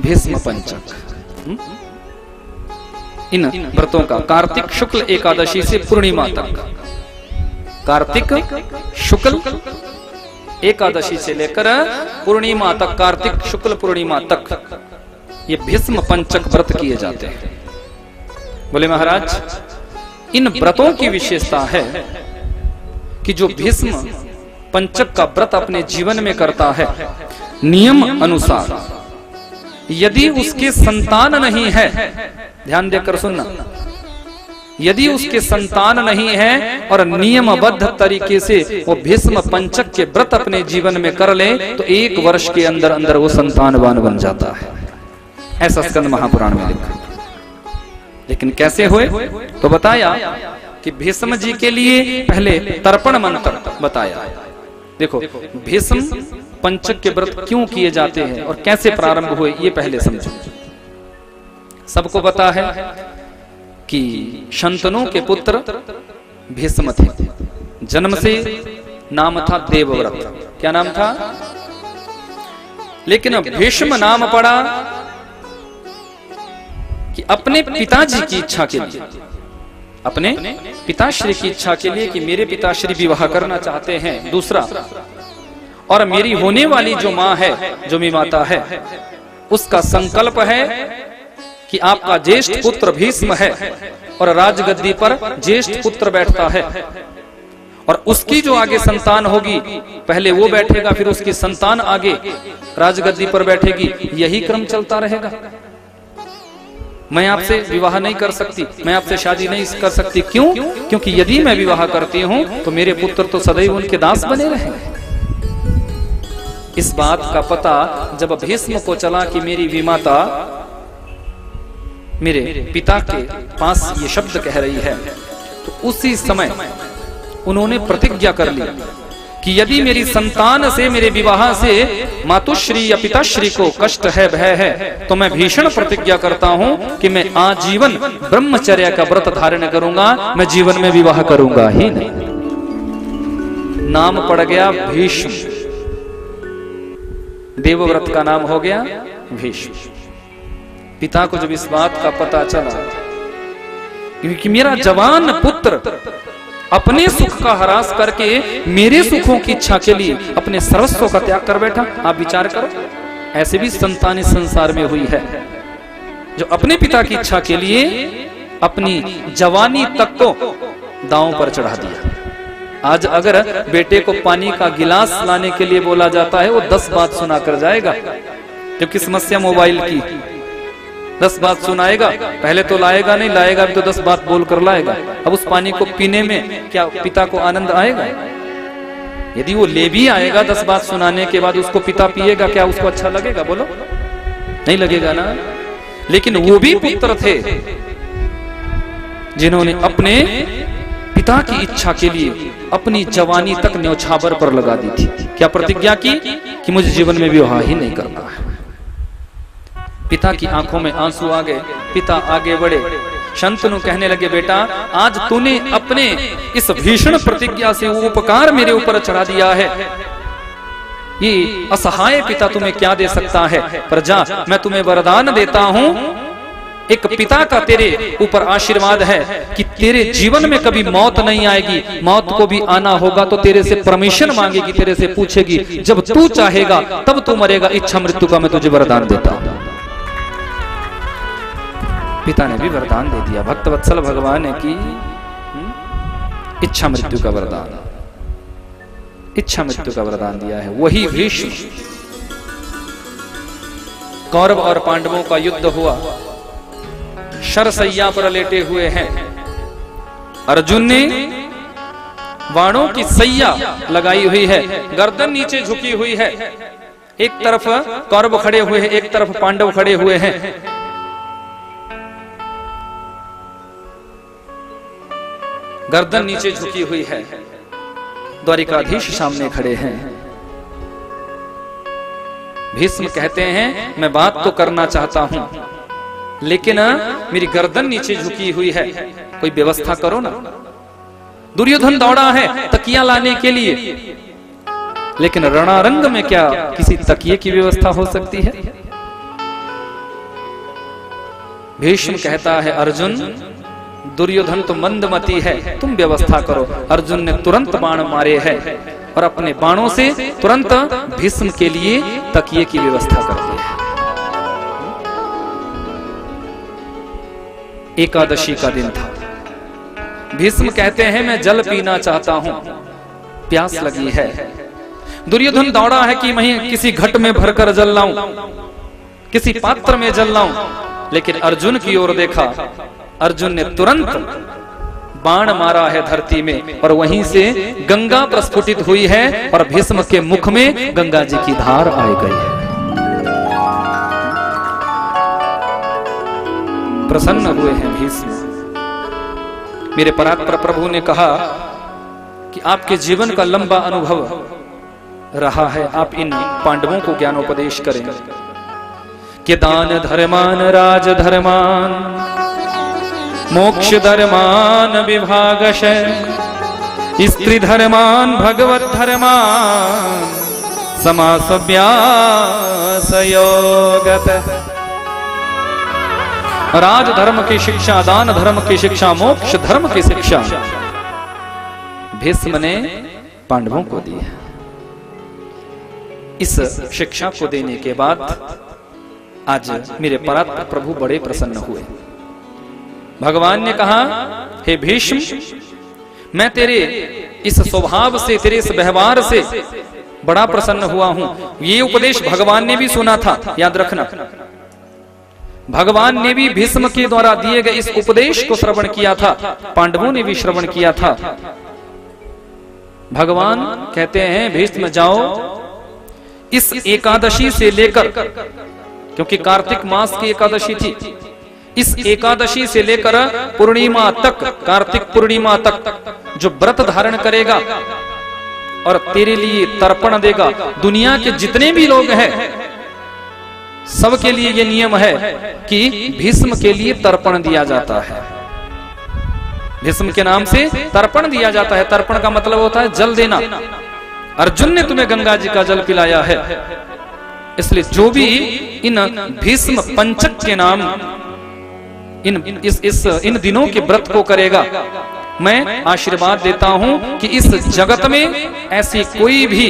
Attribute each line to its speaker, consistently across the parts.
Speaker 1: भीष्म पंचक, इन व्रतों का कार्तिक शुक्ल एकादशी से पूर्णिमा तक, कार्तिक शुक्ल एकादशी से लेकर पूर्णिमा तक, कार्तिक शुक्ल पूर्णिमा तक ये भीष्म पंचक व्रत किए जाते हैं। बोले महाराज, इन व्रतों की विशेषता है कि जो भीष्म पंचक का व्रत अपने जीवन में करता है, नियम अनुसार यदि उसके संतान नहीं है, ध्यान देकर सुनना, यदि उसके संतान नहीं है और नियमबद्ध तरीके से वो भीष्म पंचक के व्रत अपने जीवन में कर ले तो 1 वर्ष के अंदर अंदर वो संतानवान बन जाता है। ऐसा स्कंद महापुराण में लिखा। लेकिन कैसे हुए? तो बताया कि भीष्म जी के लिए पहले तर्पण मंत्र बताया। देखो, भीष्म पंचक के व्रत क्यों किए जाते हैं और कैसे प्रारंभ हुए, ये पहले समझो। सबको पता है कि शंतनु के पुत्र भीष्म थे। जन्म से नाम था देवव्रत। क्या नाम था? लेकिन भीष्म नाम पड़ा कि अपने पिताजी की इच्छा के लिए, अपने पिताश्री की इच्छा के लिए कि मेरे पिताश्री विवाह करना चाहते हैं दूसरा, और मेरी होने वाली जो मां है, जो मेरी माता है, उसका संकल्प है कि आपका ज्येष्ठ पुत्र भीष्म है और राजगद्दी पर ज्येष्ठ पुत्र बैठता है, और उसकी जो आगे संतान होगी, पहले वो बैठेगा, फिर उसकी संतान आगे राजगद्दी पर बैठेगी। यही क्रम चलता रहेगा। मैं आपसे विवाह नहीं कर सकती, मैं आपसे शादी नहीं कर सकती। क्यों? क्योंकि यदि मैं विवाह करती हूं तो मेरे पुत्र तो सदैव उनके दास बने रहेंगे। इस बात का पता जब भीष्म को चला कि मेरी विमाता मेरे पिता के पास ये शब्द कह रही है, तो उसी समय उन्होंने प्रतिज्ञा कर ली कि यदि मेरी संतान से, मेरे विवाह से मातुश्री या पिताश्री को कष्ट है, भय है, तो मैं भीषण प्रतिज्ञा करता हूं कि मैं आजीवन ब्रह्मचर्य का व्रत धारण करूंगा, मैं जीवन में विवाह करूंगा ही नहीं। नाम पड़ गया भीष्म, देवव्रत का नाम हो गया भीष्म। पिता को जब इस बात का पता चला क्योंकि मेरा जवान पुत्र अपने सुख का ह्रास करके मेरे सुखों की इच्छा के लिए अपने सर्वस्व का त्याग कर बैठा, आप विचार करो। ऐसे भी संतान इस संसार में हुई है जो अपने पिता की इच्छा के लिए अपनी जवानी तक को दांव पर चढ़ा दिया। आज अगर बेटे को पानी का गिलास लाने के लिए बोला जाता है, वो 10 बात सुना कर जाएगा। क्योंकि समस्या मोबाइल की, 10 बात सुनाएगा, पहले तो लाएगा नहीं, लाएगा भी तो 10 बात बोल कर लाएगा। अब उस पानी को पीने में क्या पिता को आनंद आएगा? यदि वो ले भी आएगा 10 बात सुनाने के बाद, उसको पिता पिएगा, क्या उसको अच्छा लगेगा? बोलो, नहीं लगेगा ना। लेकिन वो भी पुत्र थे जिन्होंने अपने पिता की इच्छा के लिए अपनी जवानी तक न्यौछावर पर लगा दी थी। क्या प्रतिज्ञा की? कि मुझे जीवन में विवाह ही नहीं करना है। पिता की आंखों में आंसू आ गए, पिता आगे बढ़े, शंतनु कहने लगे, बेटा आज तूने अपने इस भीषण प्रतिज्ञा से वो उपकार मेरे ऊपर चढ़ा दिया है, ये असहाय पिता तुम्हें क्या दे सकता है, पर जा मैं तुम्हें वरदान देता हूं। एक पिता का तेरे ऊपर आशीर्वाद है कि तेरे जीवन में कभी मौत नहीं आएगी, मौत को भी आना होगा तो तेरे से परमिशन मांगेगी, तेरे से पूछेगी, जब तू चाहेगा तब तू मरेगा, इच्छा मृत्यु का मैं तुझे वरदान देता हूं। पिता ने भी वरदान दे दिया। भक्त वत्सल भगवान ने की इच्छा मृत्यु का वरदान, इच्छा मृत्यु का वरदान दिया है। वही भीष्म। कौरव और पांडवों का युद्ध हुआ, शरसैया पर लेटे हुए हैं। अर्जुन ने बाणों की सैया लगाई हुई है, गर्दन नीचे झुकी हुई है। एक तरफ कौरव खड़े हुए हैं, एक तरफ पांडव खड़े हुए हैं। गर्दन नीचे झुकी हुई है, द्वारिकाधीश सामने खड़े हैं। भीष्म कहते हैं, मैं बात तो करना चाहता हूं, लेकिन मेरी गर्दन नीचे झुकी हुई है, कोई व्यवस्था करो ना। दुर्योधन दौड़ा है तकिया लाने के लिए, लेकिन रणारंग में क्या किसी तकिए की व्यवस्था हो सकती है? भीष्म कहता है अर्जुन, दुर्योधन तो मंदमती है, तुम व्यवस्था करो। अर्जुन ने तुरंत बाण मारे हैं और अपने बाणों से तुरंत भीष्म के लिए तकिए की व्यवस्था कर दी है। एकादशी का दिन था। भीष्म कहते हैं मैं जल पीना चाहता हूं, प्यास लगी है। दुर्योधन दौड़ा है कि मैं किसी घट में भरकर जल लाऊं, किसी पात्र में जल लाऊं, लेकिन अर्जुन की ओर देखा। अर्जुन ने तुरंत बाण मारा है धरती में और वहीं से गंगा प्रस्फुटित हुई है और भीष्म के मुख में गंगा जी की धार आ गई है। प्रसन्न हुए हैं भीष्म। मेरे परात्पर प्रभु ने कहा कि आपके जीवन का लंबा अनुभव रहा है, आप इन पांडवों को ज्ञानोपदेश करें कि दान धर्मान राज धर्मान मोक्ष धर्मान विभागशः स्त्री धर्मान भगवत धर्मान समासव्यास योगतः। राज धर्म की शिक्षा, दान धर्म की शिक्षा, मोक्ष धर्म की शिक्षा भीष्म ने पांडवों को दी है। इस शिक्षा को देने के बाद आज मेरे परात्पर प्रभु बड़े प्रसन्न हुए। भगवान ने कहा, हे भीष्म, मैं तेरे इस स्वभाव से, तेरे इस व्यवहार से बड़ा प्रसन्न हुआ हूं। ये उपदेश भगवान ने भी सुना था, याद रखना। भगवान ने भी भीष्म के द्वारा दिए गए इस उपदेश को श्रवण किया था, पांडवों ने भी श्रवण किया था। भगवान कहते हैं भीष्म जाओ, इस एकादशी से लेकर, क्योंकि कार्तिक मास की एकादशी थी, इस एकादशी से लेकर पूर्णिमा तक, कार्तिक पूर्णिमा तक जो व्रत धारण करेगा और तेरे लिए तर्पण देगा, दुनिया के जितने भी लोग हैं सबके लिए ये नियम है कि भीष्म के लिए तर्पण दिया जाता है। भीष्म के नाम से तर्पण दिया जाता है। तर्पण का मतलब होता है जल देना। अर्जुन ने तुम्हें गंगा जी का जल पिलाया है, इसलिए जो भी इन भीष्म पंचक के नाम इन दिनों के व्रत को करेगा, मैं आशीर्वाद देता हूं कि इस जगत में ऐसी कोई भी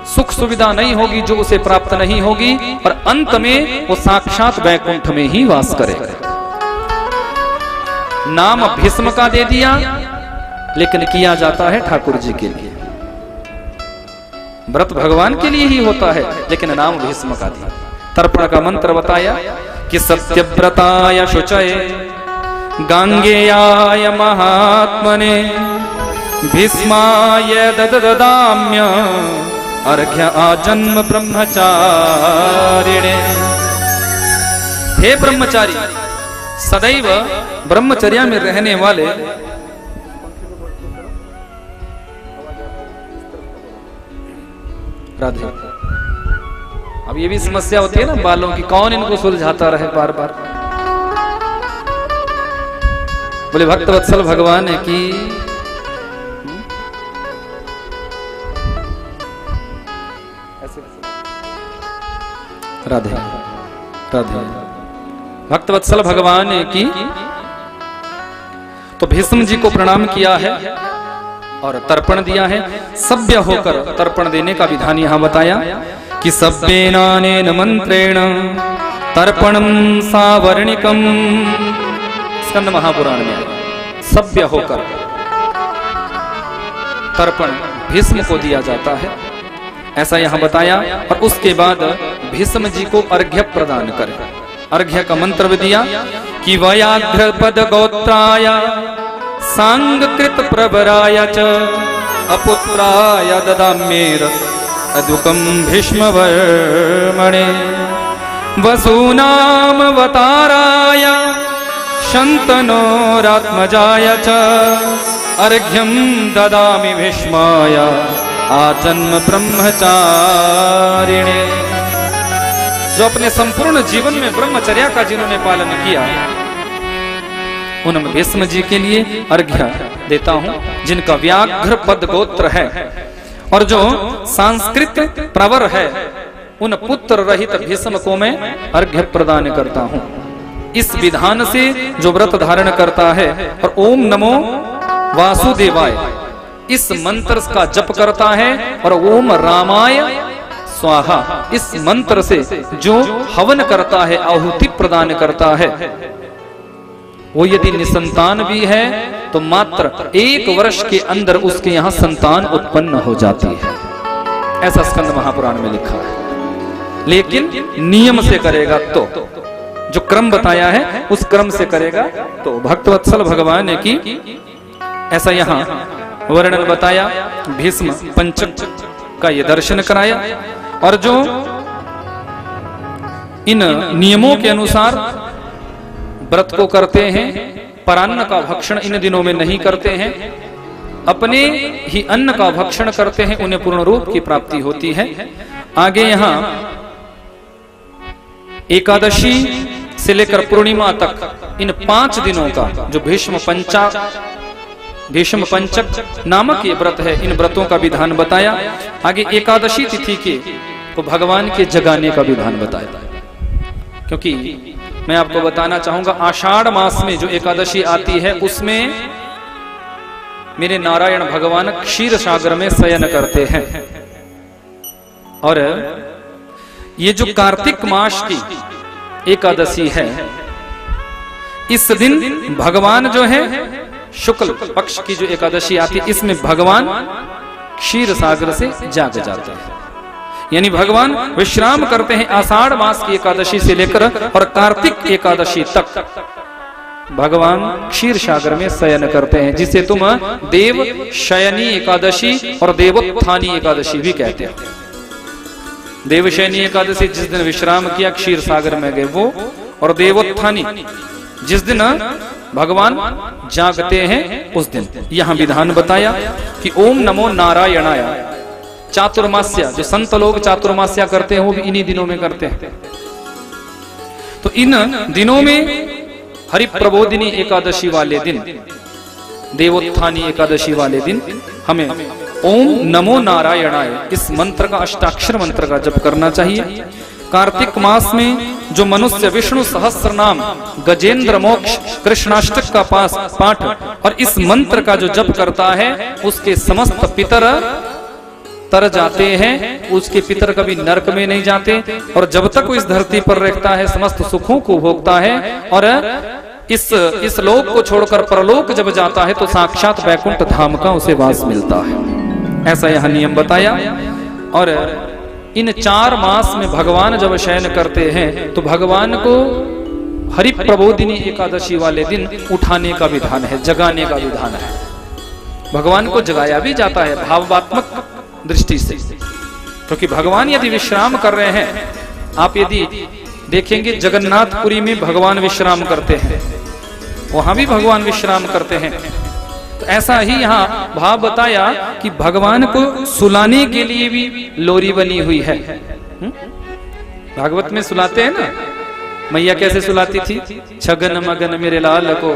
Speaker 1: सुख सुविधा नहीं होगी जो उसे प्राप्त नहीं होगी, और अंत में वो साक्षात वैकुंठ में ही वास करेगा। नाम भीष्म का दे दिया, लेकिन किया जाता है ठाकुर जी के लिए। व्रत भगवान के लिए ही होता है, लेकिन नाम भीष्म का दिया। तर्पण का मंत्र बताया कि सत्यव्रताय शुचये गांगेयाय महात्मने भीष्माय दददाम्य अर्घ्य आजन्म ब्रह्मचारिणे। हे ब्रह्मचारी, सदैव ब्रह्मचर्या में रहने वाले, राधे। अब ये भी समस्या होती है ना बालों की, कौन इनको सुलझाता रहे बार बार। बोले भक्तवत्सल भगवान है कि राधे राधे। भक्तवत्सल भगवान ने की तो भीष्म जी को प्रणाम किया है और तर्पण दिया है। सभ्य होकर तर्पण देने का विधान यहां बताया कि सभ्येनानेन मंत्रेण तर्पणम सावर्णिकम। स्कंद महापुराण में सभ्य होकर तर्पण भीष्म को दिया जाता है, ऐसा यहां बताया। और उसके बाद भीष्म जी को अर्घ्य प्रदान करें। अर्घ्य का मंत्र भी दिया कि व्याघ्र पद गोत्राय सांगकृत प्रवराय च अपुत्राय ददाम्येर अदुकं भीष्मवर्मणे वसूनामवताराय शन्तनोरात्मजाय च अर्घ्यं ददामि भीष्माय आजन्म ब्रह्मचारिणे। जो अपने संपूर्ण जीवन में ब्रह्मचर्या का जिन्होंने पालन किया, उन भीष्म जी के लिए अर्घ्य देता हूं, जिनका व्याघ्र पद गोत्र है और जो सांस्कृत प्रवर है, उन पुत्र रहित भीष्म को मैं अर्घ्य प्रदान करता हूं। इस विधान से जो व्रत धारण करता है और ओम नमो वासुदेवाय इस मंत्र का जप करता है और ओम रामाय स्वाहा इस मंत्र से जो हवन करता है, आहुति प्रदान करता है, वो यदि निसंतान भी है तो मात्र 1 वर्ष के अंदर उसके यहाँ संतान उत्पन्न हो जाती है। ऐसा स्कंद महापुराण में लिखा है। लेकिन नियम से करेगा तो, जो क्रम बताया है उस क्रम से करेगा तो। भक्तवत्सल भगवान ने की ऐसा यहाँ वर्णन बताया, भीष्म पंचक का ये दर्शन कराया और जो इन नियमों के अनुसार व्रत को करते हैं, परान्न का भक्षण इन दिनों में नहीं करते हैं, अपने ही अन्न का भक्षण करते हैं, उन्हें पूर्ण रूप की प्राप्ति होती है। आगे यहाँ एकादशी से लेकर पूर्णिमा तक इन 5 दिनों का जो भीष्म पंचक नामक ये व्रत है, इन व्रतों का विधान बताया। आगे एकादशी तिथि के तो भगवान के जगाने का विधान बताया। क्योंकि मैं आपको बताना चाहूंगा, आषाढ़ मास में जो एकादशी आती है उसमें मेरे नारायण भगवान क्षीर सागर में शयन करते हैं। और ये जो कार्तिक मास की एकादशी है, इस दिन भगवान जो है शुक्ल पक्ष की जो एकादशी आती है, इसमें भगवान क्षीर सागर से जाग जाते हैं। यानी भगवान विश्राम करते हैं आषाढ़ मास की एकादशी से लेकर और कार्तिक एकादशी तक भगवान क्षीर सागर में शयन करते हैं, जिसे तुम देव शयनी एकादशी और देवोत्थानी एकादशी भी कहते हैं। देवशयनी एकादशी जिस दिन विश्राम किया क्षीर सागर में गए वो, और देवोत्थानी जिस दिन भगवान जागते हैं उस दिन। यहां विधान बताया कि ओम नमो नारायणाय। चातुर्मास्य जो संत लोग चातुर्मास्या करते हैं वो भी इन्हीं दिनों में करते हैं। तो इन दिनों में हरि प्रबोधिनी एकादशी वाले दिन, देवोत्थानी एकादशी वाले दिन हमें ओम नमो नारायणाय इस मंत्र का, अष्टाक्षर मंत्र का जप करना चाहिए। कार्तिक मास में जो मनुष्य विष्णु सहस्त्र नाम गजेंद्र मोक्ष कृष्णाष्टक का पाठ और इस मंत्र का जो जप करता है उसके समस्त पितर तर जाते हैं, उसके पितर कभी नरक में नहीं जाते, और जब तक वो इस धरती पर रहता है समस्त सुखों को भोगता है, और इस लोक को छोड़कर परलोक जब जाता है तो साक्षात वैकुंठ धाम का उसे वास मिलता है। ऐसा यह नियम बताया। और इन 4 मास में भगवान जब शयन करते हैं तो भगवान को हरि प्रबोधिनी एकादशी वाले दिन उठाने का विधान है, जगाने का विधान है। भगवान को जगाया भी जाता है भावात्मक दृष्टि से, क्योंकि भगवान यदि विश्राम कर रहे हैं, आप यदि देखेंगे जगन्नाथपुरी में भगवान विश्राम करते हैं, वहां भी भगवान विश्राम करते हैं। तो ऐसा ही यहाँ भाव बताया कि भगवान को सुलाने के लिए भी लोरी बनी हुई है। भागवत में सुलाते हैं ना, मैया कैसे सुलाती थी, छगन मगन मेरे लाल को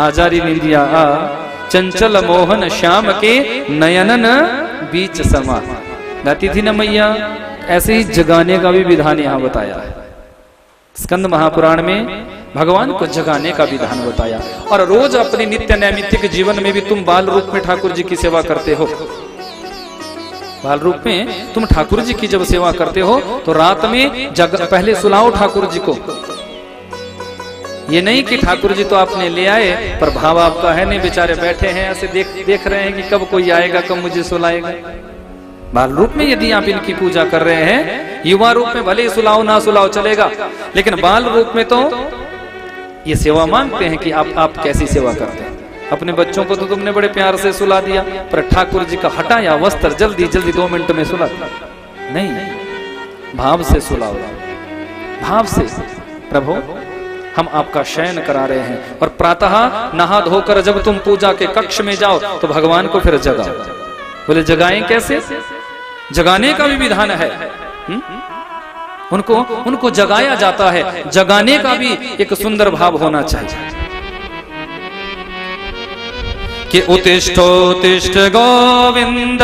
Speaker 1: आजारी निंदिया आ, चंचल मोहन श्याम के नयनन बीच समा, गाती थी ना मैया। ऐसे ही जगाने का भी विधान यहाँ बताया है। स्कंद महापुराण में भगवान को जगाने का विधान बताया। और रोज अपने नित्य नैमित्तिक जीवन में भी तुम बाल रूप में ठाकुर जी की सेवा करते हो। बाल रूप में तुम ठाकुर जी की जब सेवा करते हो तो रात में पहले सुलाओ ठाकुर जी को। ये नहीं कि ठाकुर जी तो आपने ले आए पर भाव आपका है नहीं, बेचारे बैठे हैं ऐसे देख रहे हैं कि कब कोई आएगा, कब मुझे सुलाएगा। बाल रूप में यदि आप इनकी पूजा कर रहे हैं, युवा रूप में भले सुलाओ ना सुलाओ चलेगा, लेकिन बाल रूप में तो ये सेवा मांगते हैं कि आप कैसी सेवा करते हैं। अपने बच्चों को तो तुमने बड़े प्यार से सुला दिया, पर ठाकुर जी का हटाया वस्त्र जल्दी 2 मिनट में सुला नहीं, भाव से सुलाओ, भाव से प्रभु हम आपका शयन करा रहे हैं। और प्रातः नहा धोकर जब तुम पूजा के कक्ष में जाओ तो भगवान को फिर जगाओ। बोले जगाएं कैसे? जगाने का भी विधान है। उनको जगाया जाता है, जगाने का भी एक सुंदर भाव होना चाहिए कि उत्तिष्ठ गोविंद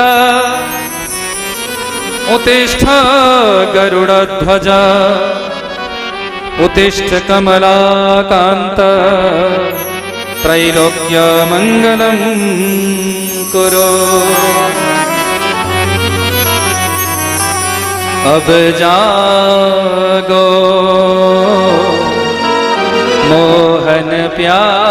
Speaker 1: उत्तिष्ठ गरुड़ध्वज उत्तिष्ठ कमलाकांत त्रैलोक्य मंगलम कुरु। अब जागो मोहन प्यारे